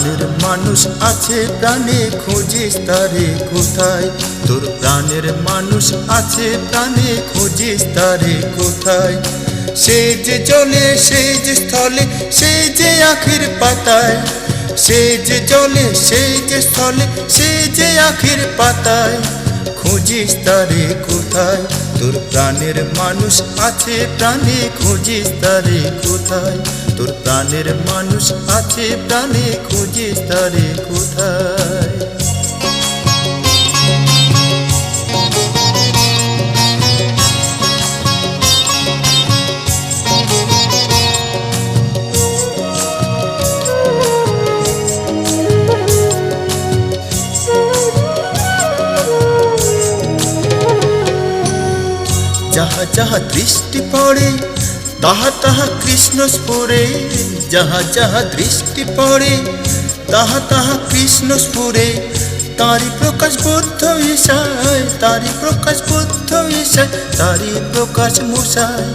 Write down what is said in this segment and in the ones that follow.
প্রাণের মানুষ আছে প্রাণে খুঁজিস তারে কোথায়? তোর প্রাণের মানুষ আছে প্রাণে খুঁজিস তারে কোথায়? সে যে জলে সে যে স্থলে সে যে আখির পাতায়, সে যে জলে সে যে স্থলে সে যে আখির পাতায়, খুঁজিস তারে কোথায়? তোর প্রাণের মানুষ আছে প্রাণে খুঁজিস তারে কোথায়? তোর প্রাণের মানুষ আছে প্রাণে খুঁজিস তারে কোথায়? যাহা যাহা দৃষ্টি পড়ে তাহা তাহা কৃষ্ণ স্ফুরে, যাহা যাহা দৃষ্টি পড়ে তাহা তাহা কৃষ্ণ স্ফুরে। তারি প্রকাশ বুদ্ধ ঈশায়, তারি প্রকাশ বুদ্ধ ঈশায়, তারি প্রকাশ মূষায়,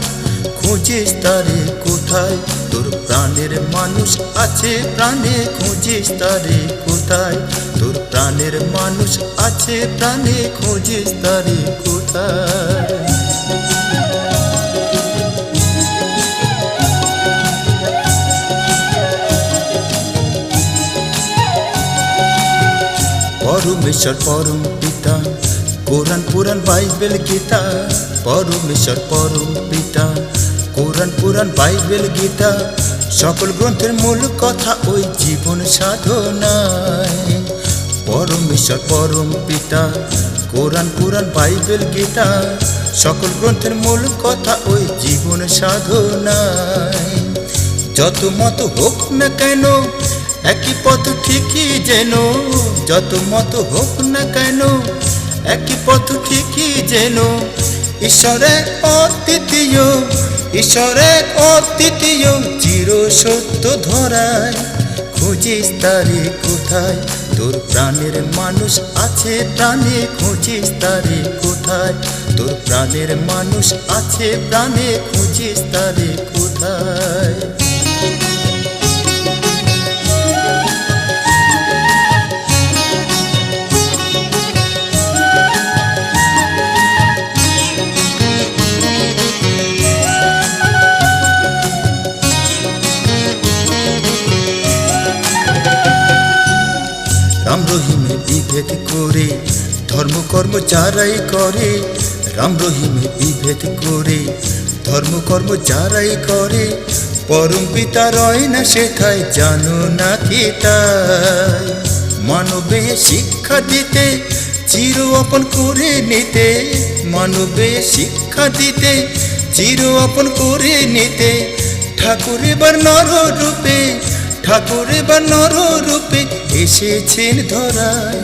খুঁজিস তারে কোথায়? তোর প্রাণের মানুষ আছে প্রাণে খুঁজিস তারে কোথায়? তোর প্রাণের মানুষ আছে প্রাণে খুঁজিস তারে কোথায়? পরমেশ্বর পরম পিতা, কোরআন পুরাণ বাইবেল গীতা। পরমেশ্বর পরম পিতা, কোরআন পুরাণ বাইবেল গীতা, সকল গ্রন্থের মূল কথা ওই জীবন সাধনায়। পরমেশ্বর পরম পিতা, কোরআন পুরাণ বাইবেল গীতা, সকল গ্রন্থের মূল কথা ওই জীবন সাধনায়। যত মত হোক না কেন একই পথ ঠিকই যেন, যত মত হোক না কেন একই পথ ঠিকই যেন। ঈশ্বরে অদ্বিতীয়, ঈশ্বরে অদ্বিতীয়, চির সত্য ধরায়, খুঁজিস তারে কোথায়? তোর প্রাণের মানুষ আছে প্রাণে খুঁজিস তারে কোথায়? তোর প্রাণের মানুষ আছে প্রাণে খুঁজিস তারে কোথায়? রাম রহিমে বিভেদ করে ধর্ম কর্ম যারাই করে, রাম রহিমে বিভেদ করে ধর্ম কর্ম যারাই করে, পরম পিতা রয় না সেথায় জানো না কি তাই? মানবে শিক্ষা দিতে চির আপন করে নিতে, মানবে শিক্ষা দিতে চির আপন করে নিতে, ঠাকুর এবার নর রূপে, ঠাকুর এবার নর রূপে এসেছেন ধরায়,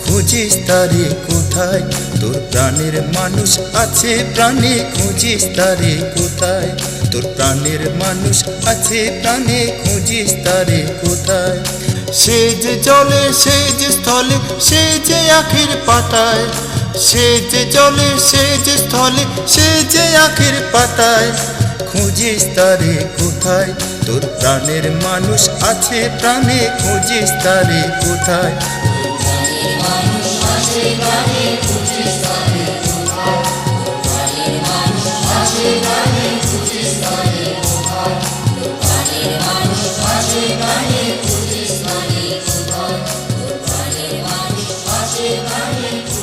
খুঁজিস তারে কোথায়? তোর প্রাণের মানুষ আছে প্রাণে খুঁজিস তারে কোথায়? তোর প্রাণের মানুষ আছে প্রাণে খুঁজিস তারে কোথায়? সে যে জলে সে যে স্থলে সে যে আখির পাতায়, সে যে জলে সে যে স্থলে সে যে আখির পাতায়, খুঁজিস তারে কোথায়? তোর প্রাণের মানুষ আছে প্রাণে খুঁজিস তারে কোথায়? Bye.